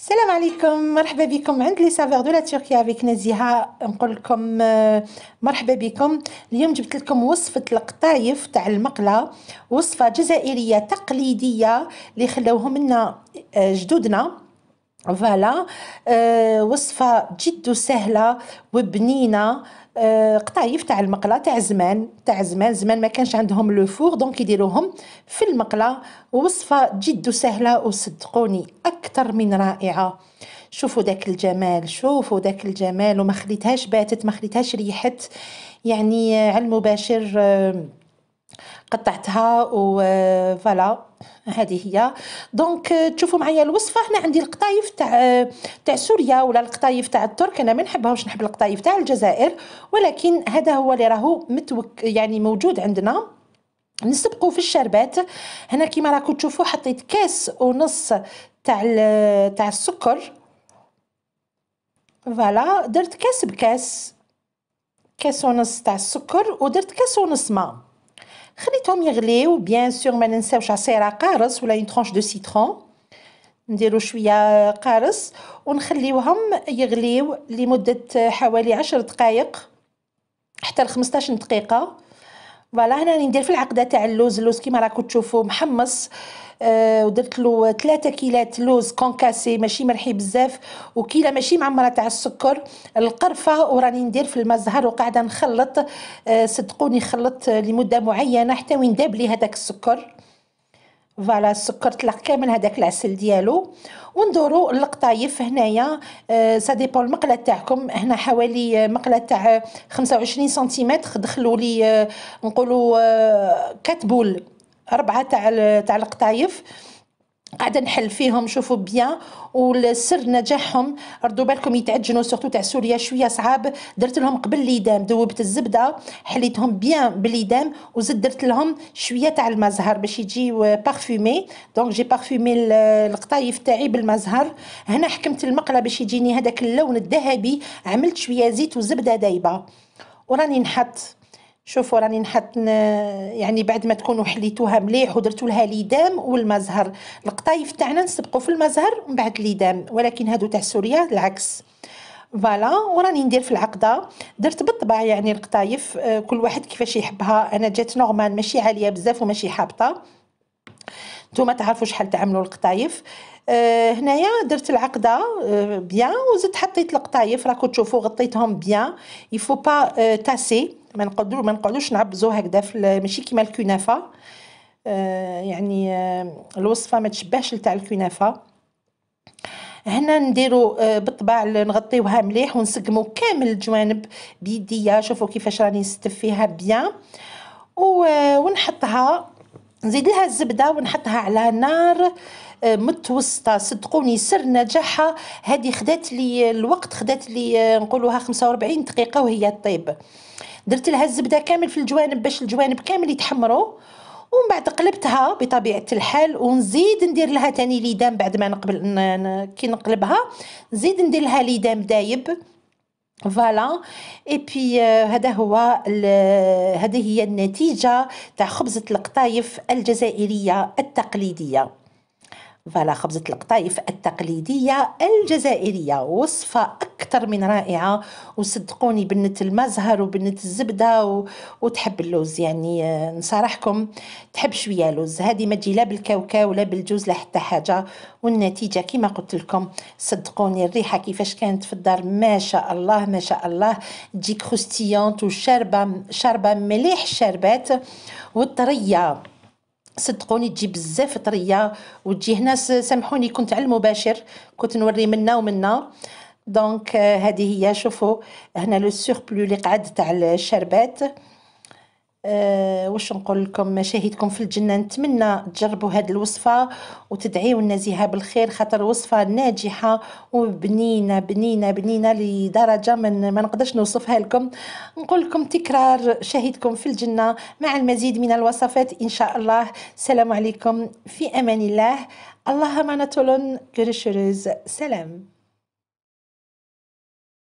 السلام عليكم، مرحبا بكم عند لي سافور دو لا تركيا افيك نزيهه. نقول لكم مرحبا بكم. اليوم جبت لكم وصفه القطايف تاع المقله، وصفه جزائريه تقليديه اللي خلاوهم لنا جدودنا. فوالا وصفه جد سهله وبنينه. قطايف تاع المقله تاع زمان، زمان ما كانش عندهم لو فور، دونك يديروهم في المقله. وصفه جد سهله وصدقوني اكثر من رائعه. شوفوا ذاك الجمال، شوفوا ذاك الجمال، وما خليتهاش باتت، ما خليتهاش ريحت، يعني على المباشر. قطعتها و فوالا هذه هي. دونك تشوفوا معايا الوصفه. هنا عندي القطايف تاع سوريا ولا القطايف تاع الترك. انا ما نحبهاش، نحب القطايف تاع الجزائر، ولكن هذا هو اللي راهو يعني موجود عندنا. نسبقوا في الشربات. هنا كيما راكم تشوفوا حطيت كاس ونص تاع السكر. فوالا درت كاس بكاس، كاس ونص تاع السكر، ودرت كاس ونص ماء. خليتهم يغليو بيان سور. ما ننساوش عصيره قارص ولا اون ترونش دو سيترون، نديرو شويه قارص ونخليوهم يغليو لمده حوالي 10 دقائق حتى ل 15 دقيقه. فوالا هنا ندير في العقده تاع اللوز كيما راكم تشوفوا محمص. ودرت له 3 كيلات لوز كونكاسي ماشي مرحي بزاف، وكيله ماشي معمره تاع السكر، القرفه، وراني ندير في المزهر وقاعده نخلط. صدقوني خلطت لمده معينه حتى وين داب لي هذاك السكر. فوالا السكر طلق كامل هذاك العسل ديالو. وندورو القطايف هنايا. سا ديبون المقله تاعكم. هنا حوالي مقله تاع 25 سنتيمتر. دخلوا لي نقولوا 4 بول، 4 تاع القطايف. قاعده نحل فيهم، شوفوا بيان. والسر نجاحهم ردوا بالكم يتعجنوا، سورتو تاع سوريا شويه صعاب. درت لهم قبل ليدام، ذوبت الزبده حليتهم بيان بالليدام، وزدت درت لهم شويه تاع المزهر باش يجيو بارفومي. دونك جي بارفومي القطايف تاعي بالمزهر. هنا حكمت المقله باش يجيني هذاك اللون الذهبي، عملت شويه زيت وزبده دايبه وراني نحط. شوفوا راني نحط يعني بعد ما تكونوا حليتوها مليح ودرتوا لها ليدام والمزهر. القطايف تاعنا نسبقوا في المزهر من بعد ليدام، ولكن هادو تاع سوريا العكس. فوالا وراني ندير في العقده. درت بالطبع يعني القطايف كل واحد كيفاش يحبها. انا جات نورمال، ماشي عاليه بزاف وماشي حابطه. نتوما تعرفوا شحال تعملوا القطايف. هنايا درت العقده بيان، وزدت حطيت القطايف راكم تشوفوا غطيتهم بيان. يفو با تاسي، ما نقعدوش نعبزو هكذا ماشي كيما الكنافه. يعني الوصفه ما تشبهش لتاع الكنافه. هنا نديرو بالطبع نغطيوها مليح ونسقمو كامل الجوانب بيديا. شوفوا كيفاش راني نستف فيها بيان. ونحطها، نزيد لها الزبده ونحطها على نار متوسطه. صدقوني سر نجاحها هذه خدات لي الوقت، خدات لي نقولوها 45 دقيقه وهي طيب. درت لها الزبده كامل في الجوانب باش الجوانب كامل يتحمروا، ومن بعد قلبتها بطبيعه الحال. ونزيد ندير لها تاني ليدام بعد ما كي نقلبها نزيد ندير لها ليدام دايب. فوالا اي بي هذا هو هذه هي النتيجه تاع خبزه القطايف الجزائريه التقليديه. فوالا خبزة القطايف التقليدية الجزائرية، وصفة أكثر من رائعة. وصدقوني بنت المزهر وبنت الزبدة وتحب اللوز، يعني نصارحكم تحب شوية لوز. هذه ما تجي لا بالكاوكاو ولا بالجوز لا حتى حاجة. والنتيجة كما قلت لكم، صدقوني الريحة كيفاش كانت في الدار، ما شاء الله ما شاء الله. تجي كروستيونت وشاربة مليح الشربات والطرية. صدقوني تجي بزاف طريه وتجي هنا. سامحوني كنت على المباشر، كنت نوري منا ومنا. دونك هذه هي. شوفوا هنا لو سوربلو اللي قعد تاع الشربات. واش نقول لكم، مشاهدكم في الجنه. نتمنى تجربوا هذه الوصفه وتدعيوا النزيهه بالخير، خاطر وصفه ناجحه وبنينه بنينه بنينه لدرجه ما نقدرش نوصفها لكم. نقول لكم تكرار شاهدكم في الجنه مع المزيد من الوصفات ان شاء الله. السلام عليكم، في امان الله. الله معنا طول. سلام.